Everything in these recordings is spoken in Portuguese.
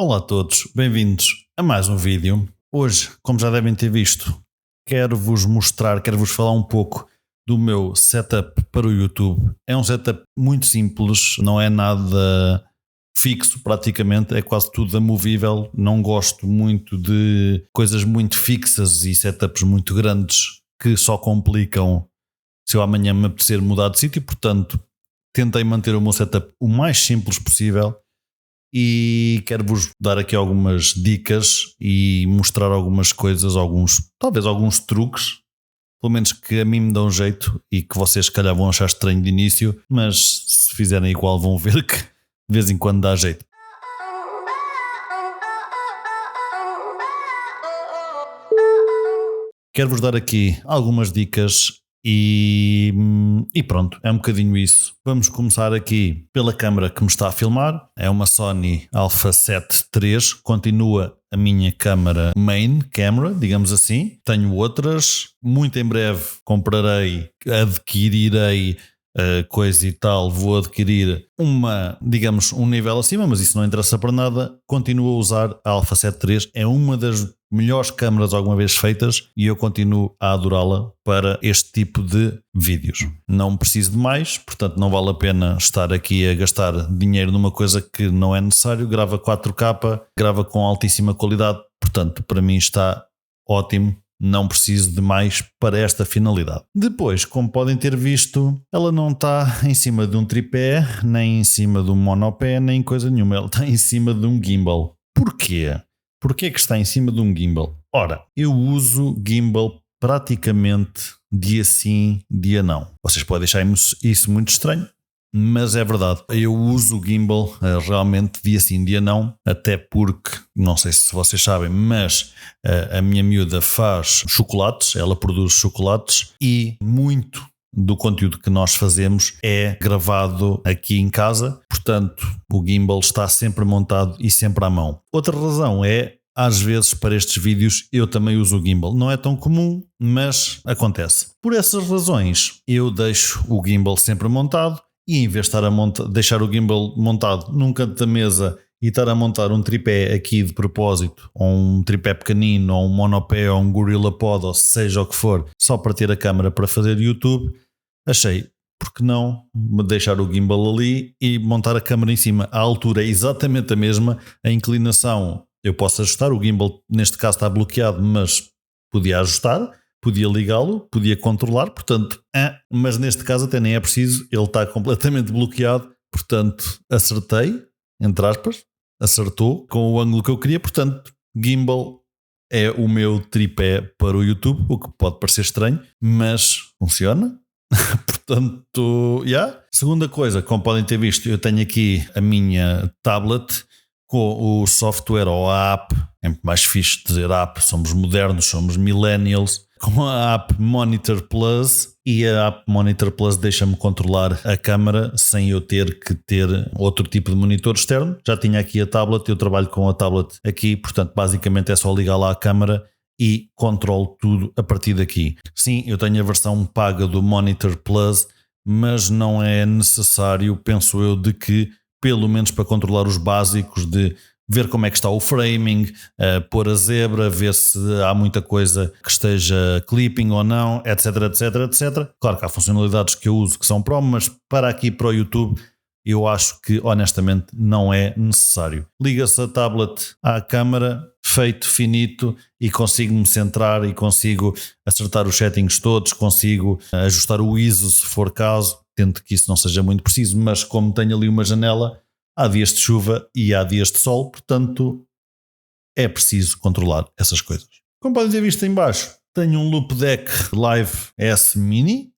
Olá a todos, bem-vindos a mais um vídeo. Hoje, como já devem ter visto, quero-vos falar um pouco do meu setup para o YouTube. É um setup muito simples, não é nada fixo praticamente, é quase tudo amovível. Não gosto muito de coisas muito fixas e setups muito grandes que só complicam se eu amanhã me apetecer mudar de sítio, portanto tentei manter o meu setup o mais simples possível. E quero-vos dar aqui algumas dicas e mostrar algumas coisas, talvez alguns truques, pelo menos que a mim me dão jeito e que vocês se calhar vão achar estranho de início, mas se fizerem igual vão ver que de vez em quando dá jeito. Quero-vos dar aqui algumas dicas e pronto, é um bocadinho isso. Vamos começar aqui pela câmera que me está a filmar. É uma Sony Alpha 7 III, continua a minha câmera main camera, digamos assim. Tenho outras, muito em breve adquirirei coisa e tal, vou adquirir um nível acima, mas isso não interessa para nada. Continuo a usar a Alpha 7 III, é uma das melhores câmaras alguma vez feitas e eu continuo a adorá-la para este tipo de vídeos. Não preciso de mais, portanto não vale a pena estar aqui a gastar dinheiro numa coisa que não é necessário. Grava 4K, grava com altíssima qualidade, portanto para mim está ótimo. Não preciso de mais para esta finalidade. Depois, como podem ter visto, ela não está em cima de um tripé, nem em cima de um monopé, nem coisa nenhuma. Ela está em cima de um gimbal. Porquê? Porquê que está em cima de um gimbal? Ora, eu uso gimbal praticamente dia sim, dia não. Vocês podem achar isso muito estranho, mas é verdade. Eu uso o gimbal realmente dia sim, dia não, até porque, não sei se vocês sabem, mas a minha miúda faz chocolates, ela produz chocolates e muito do conteúdo que nós fazemos é gravado aqui em casa, portanto o gimbal está sempre montado e sempre à mão. Outra razão é, às vezes para estes vídeos eu também uso o gimbal. Não é tão comum, mas acontece. Por essas razões eu deixo o gimbal sempre montado e em vez de estar deixar o gimbal montado num canto da mesa e estar a montar um tripé aqui de propósito, ou um tripé pequenino, ou um monopé, ou um GorillaPod, ou seja o que for, só para ter a câmera para fazer YouTube, achei, por que não deixar o gimbal ali e montar a câmera em cima? A altura é exatamente a mesma, a inclinação eu posso ajustar, o gimbal neste caso está bloqueado, mas podia ajustar, podia ligá-lo, podia controlar, portanto, mas neste caso até nem é preciso, ele está completamente bloqueado, portanto, acertei, entre aspas, acertou com o ângulo que eu queria, portanto, gimbal é o meu tripé para o YouTube, o que pode parecer estranho, mas funciona. Portanto, Segunda coisa, como podem ter visto, eu tenho aqui a minha tablet com o software ou a app, é muito mais fixe dizer app, somos modernos, somos millennials, com a app Monitor Plus, e a app Monitor Plus deixa-me controlar a câmera sem eu ter que ter outro tipo de monitor externo. Já tinha aqui a tablet, eu trabalho com a tablet aqui, portanto basicamente é só ligar lá a câmera e controlo tudo a partir daqui. Sim, eu tenho a versão paga do Monitor Plus, mas não é necessário, penso eu, de que pelo menos para controlar os básicos de ver como é que está o framing, pôr a zebra, ver se há muita coisa que esteja clipping ou não, etc, etc, etc. Claro que há funcionalidades que eu uso que são Pro, mas para aqui para o YouTube eu acho que honestamente não é necessário. Liga-se a tablet à câmera, feito, finito, e consigo-me centrar e consigo acertar os settings todos, consigo ajustar o ISO se for caso. Tento que isso não seja muito preciso, mas como tenho ali uma janela, há dias de chuva e há dias de sol, portanto é preciso controlar essas coisas. Como podem ter visto em baixo, tenho um Loupedeck Live S Mini,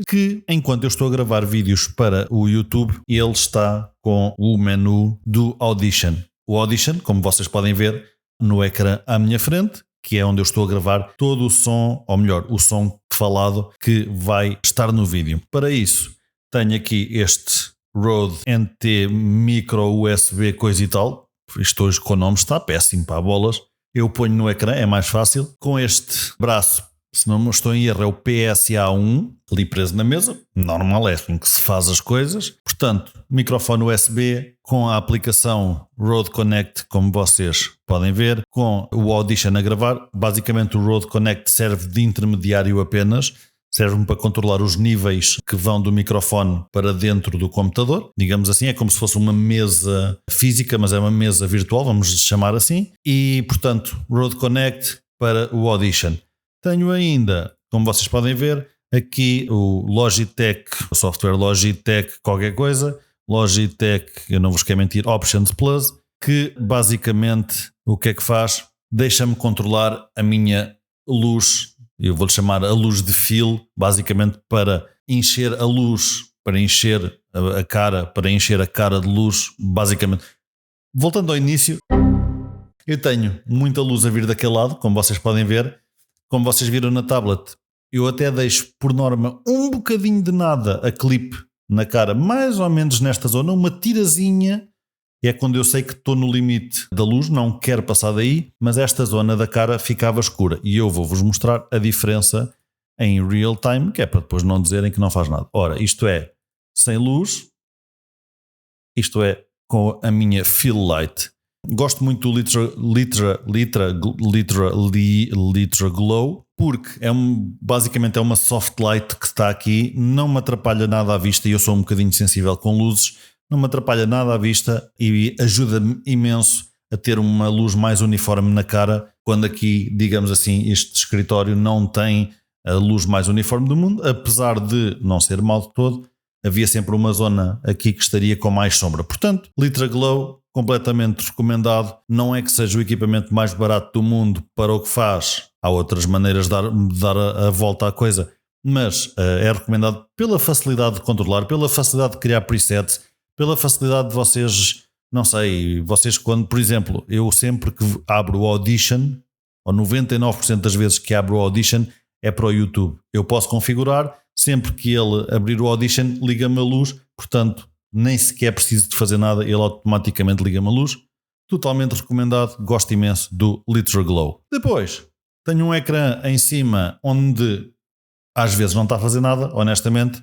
que enquanto eu estou a gravar vídeos para o YouTube, ele está com o menu do Audition. O Audition, como vocês podem ver no ecrã à minha frente, que é onde eu estou a gravar todo o som, ou melhor, o som falado que vai estar no vídeo. Para isso, tenho aqui este Rode NT Micro USB coisa e tal. Isto hoje com o nome está péssimo para bolas. Eu ponho no ecrã, é mais fácil. Com este braço se não estou em erro, é o PSA1, ali preso na mesa. Normal, é assim que se faz as coisas. Portanto, microfone USB com a aplicação Rode Connect, como vocês podem ver, com o Audition a gravar. Basicamente, o Rode Connect serve de intermediário apenas. Serve-me para controlar os níveis que vão do microfone para dentro do computador. Digamos assim, é como se fosse uma mesa física, mas é uma mesa virtual, vamos chamar assim. E, portanto, Rode Connect para o Audition. Tenho ainda, como vocês podem ver, aqui o Logitech, o software Logitech qualquer coisa. Logitech, eu não vos quero mentir, Options Plus, que basicamente o que é que faz? Deixa-me controlar a minha luz. Eu vou-lhe chamar a luz de fio, basicamente para encher a luz, para encher a cara, para encher a cara de luz, basicamente. Voltando ao início, eu tenho muita luz a vir daquele lado, como vocês podem ver. Como vocês viram na tablet, eu até deixo por norma um bocadinho de nada a clipe na cara, mais ou menos nesta zona, uma tirazinha. É quando eu sei que estou no limite da luz, não quero passar daí, mas esta zona da cara ficava escura. E eu vou-vos mostrar a diferença em real time, que é para depois não dizerem que não faz nada. Ora, isto é sem luz, isto é com a minha fill light. Gosto muito do Litra Glow, porque basicamente é uma soft light que está aqui, não me atrapalha nada à vista e eu sou um bocadinho sensível com luzes. Não me atrapalha nada à vista e ajuda-me imenso a ter uma luz mais uniforme na cara, quando aqui, digamos assim, este escritório não tem a luz mais uniforme do mundo, apesar de não ser mal de todo, havia sempre uma zona aqui que estaria com mais sombra. Portanto, Litra Glow, completamente recomendado. Não é que seja o equipamento mais barato do mundo para o que faz, há outras maneiras de dar a volta à coisa, mas é recomendado pela facilidade de controlar, pela facilidade de criar presets, pela facilidade de vocês, não sei, vocês quando, por exemplo, eu sempre que abro o Audition, ou 99% das vezes que abro o Audition, é para o YouTube. Eu posso configurar, sempre que ele abrir o Audition, liga-me a luz, portanto, nem sequer preciso de fazer nada, ele automaticamente liga-me a luz. Totalmente recomendado, gosto imenso do Litra Glow. Depois, tenho um ecrã em cima onde às vezes não está a fazer nada, honestamente.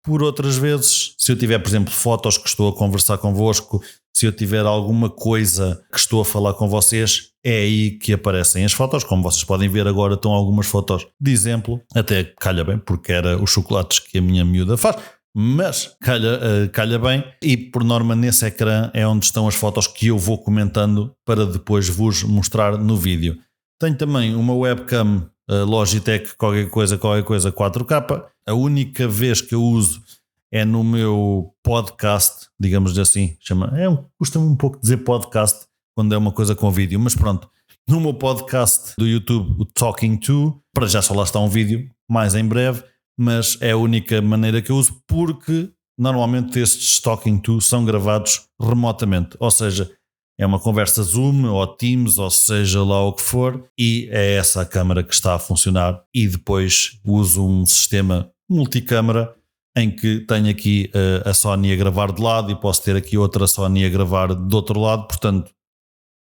Por outras vezes, se eu tiver, por exemplo, fotos que estou a conversar convosco, se eu tiver alguma coisa que estou a falar com vocês, é aí que aparecem as fotos. Como vocês podem ver agora, estão algumas fotos de exemplo. Até calha bem, porque era os chocolates que a minha miúda faz. Mas calha bem, e por norma nesse ecrã é onde estão as fotos que eu vou comentando para depois vos mostrar no vídeo. Tenho também uma webcam Logitech qualquer coisa 4K. A única vez que eu uso é no meu podcast, digamos assim, custa-me um pouco dizer podcast quando é uma coisa com vídeo, mas pronto, no meu podcast do YouTube, o Talking To, para já só lá está um vídeo, mais em breve, mas é a única maneira que eu uso, porque normalmente estes Talking To são gravados remotamente, ou seja, é uma conversa Zoom ou Teams ou seja lá o que for, e é essa a câmara que está a funcionar, e depois uso um sistema multicâmara em que tenho aqui a Sony a gravar de lado e posso ter aqui outra Sony a gravar do outro lado, portanto,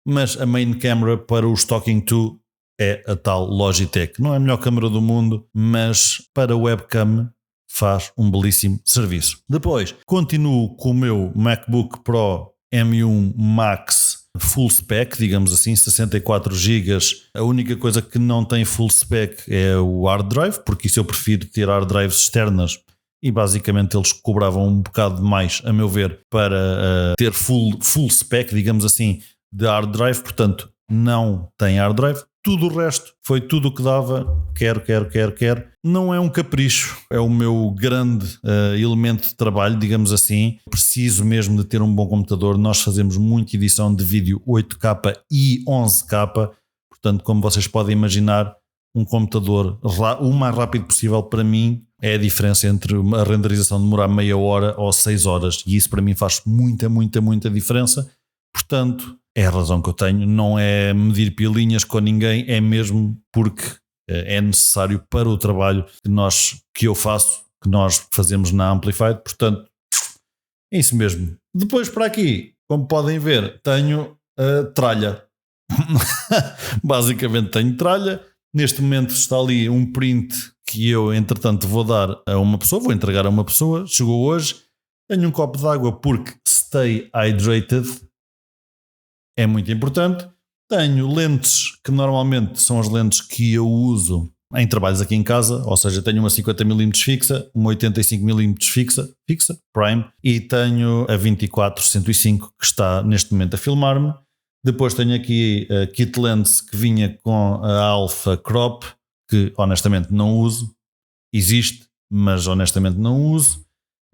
mas a main camera para os Talking To é a tal Logitech. Não é a melhor câmera do mundo, mas para webcam faz um belíssimo serviço. Depois, continuo com o meu MacBook Pro M1 Max full spec, digamos assim, 64 GB. A única coisa que não tem full spec é o hard drive, porque isso eu prefiro ter hard drives externas e basicamente eles cobravam um bocado mais, a meu ver, para ter full spec, digamos assim, de hard drive. Portanto, não tem hard drive. Tudo o resto foi tudo o que dava. Quero. Não é um capricho, é o meu grande elemento de trabalho, digamos assim. Preciso mesmo de ter um bom computador. Nós fazemos muita edição de vídeo 8K e 11K. Portanto, como vocês podem imaginar, um computador o mais rápido possível para mim é a diferença entre a renderização demorar meia hora ou 6 horas. E isso para mim faz muita diferença. Portanto, é a razão que eu tenho, não é medir pilinhas com ninguém, é mesmo porque é necessário para o trabalho que eu faço, que nós fazemos na Amplified. Portanto, é isso mesmo. Depois para aqui, como podem ver, tenho tralha. Basicamente tenho tralha, Neste momento está ali um print que eu, entretanto, vou dar a uma pessoa, vou entregar a uma pessoa. Chegou hoje. Tenho um copo de água porque stay hydrated é muito importante. Tenho lentes que normalmente são as lentes que eu uso em trabalhos aqui em casa, ou seja, tenho uma 50mm fixa, uma 85mm fixa, prime, e tenho a 24-105 que está neste momento a filmar-me. Depois tenho aqui a kit lens que vinha com a Alpha Crop, que honestamente não uso, existe, mas honestamente não uso.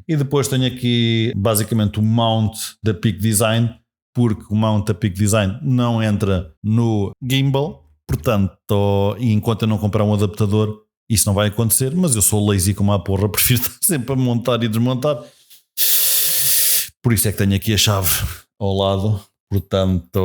E depois tenho aqui basicamente o mount da Peak Design, porque o mount da Peak Design não entra no gimbal, portanto, enquanto eu não comprar um adaptador, isso não vai acontecer, mas eu sou lazy como a porra, prefiro estar sempre a montar e desmontar. Por isso é que tenho aqui a chave ao lado, portanto,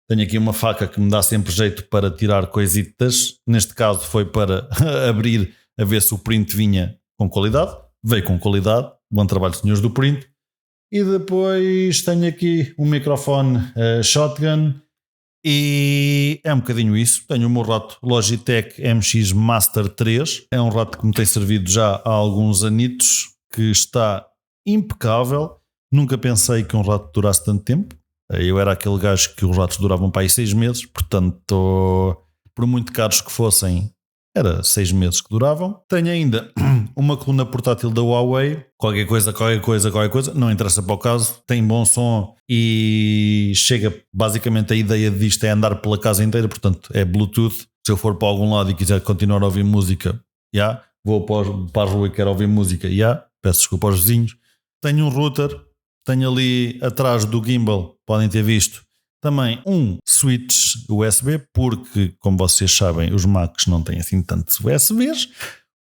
tenho aqui uma faca que me dá sempre jeito para tirar coisitas. Neste caso foi para abrir, a ver se o print vinha com qualidade. Veio com qualidade, bom trabalho senhores do print. E depois tenho aqui um microfone shotgun e é um bocadinho isso. Tenho o meu rato Logitech MX Master 3. É um rato que me tem servido já há alguns anitos, que está impecável. Nunca pensei que um rato durasse tanto tempo. Eu era aquele gajo que os ratos duravam para aí 6 meses, portanto, por muito caros que fossem, era 6 meses que duravam. Tenho ainda uma coluna portátil da Huawei, qualquer coisa, não interessa para o caso, tem bom som e chega, basicamente a ideia disto é andar pela casa inteira, portanto é Bluetooth. Se eu for para algum lado e quiser continuar a ouvir música, vou para a rua e quero ouvir música, peço desculpa aos vizinhos. Tenho um router, tenho ali atrás do gimbal, podem ter visto, também um switch USB, porque, como vocês sabem, os Macs não têm assim tantos USBs.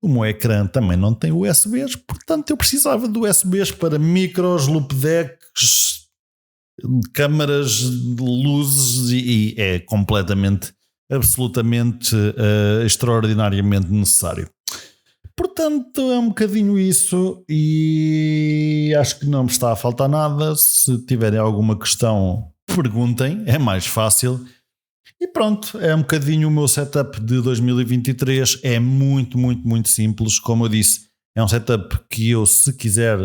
O meu ecrã também não tem USBs, portanto eu precisava de USBs para micros, loop decks, câmaras, luzes e é completamente, absolutamente, extraordinariamente necessário. Portanto, é um bocadinho isso e acho que não me está a faltar nada. Se tiverem alguma questão, perguntem, é mais fácil. E pronto, é um bocadinho o meu setup de 2023. É muito, muito, muito simples. Como eu disse, é um setup que eu, se quiser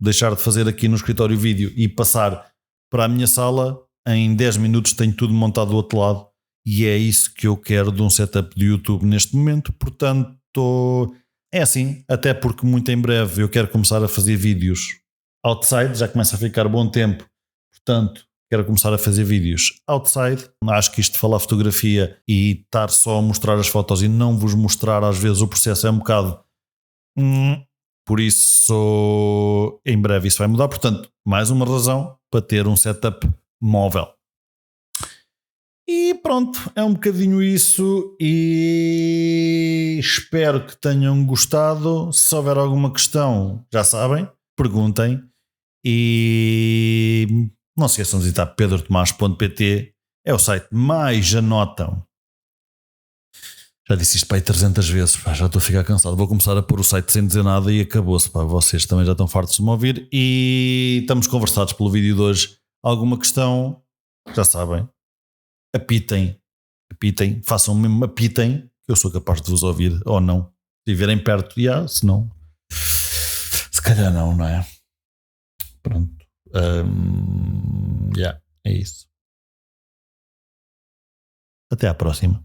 deixar de fazer aqui no escritório vídeo e passar para a minha sala, em 10 minutos tenho tudo montado do outro lado. E é isso que eu quero de um setup de YouTube neste momento. Portanto, é assim, até porque muito em breve eu quero começar a fazer vídeos outside, já começa a ficar bom tempo, portanto quero começar a fazer vídeos outside. Acho que isto de falar fotografia e estar só a mostrar as fotos e não vos mostrar às vezes o processo é um bocado por isso em breve isso vai mudar, portanto mais uma razão para ter um setup móvel. E pronto, é um bocadinho isso e espero que tenham gostado. Se houver alguma questão, já sabem, perguntem e não se esqueçam de visitar pedrotomás.pt, é o site mais anotam. Já disse isto para aí 300 vezes, já estou a ficar cansado. Vou começar a pôr o site sem dizer nada e acabou-se. Vocês também já estão fartos de me ouvir e estamos conversados pelo vídeo de hoje. Alguma questão, já sabem. Apitem, façam mesmo, apitem, eu sou capaz de vos ouvir ou não. Se estiverem perto, se não, se calhar não é? Pronto. É isso. Até à próxima.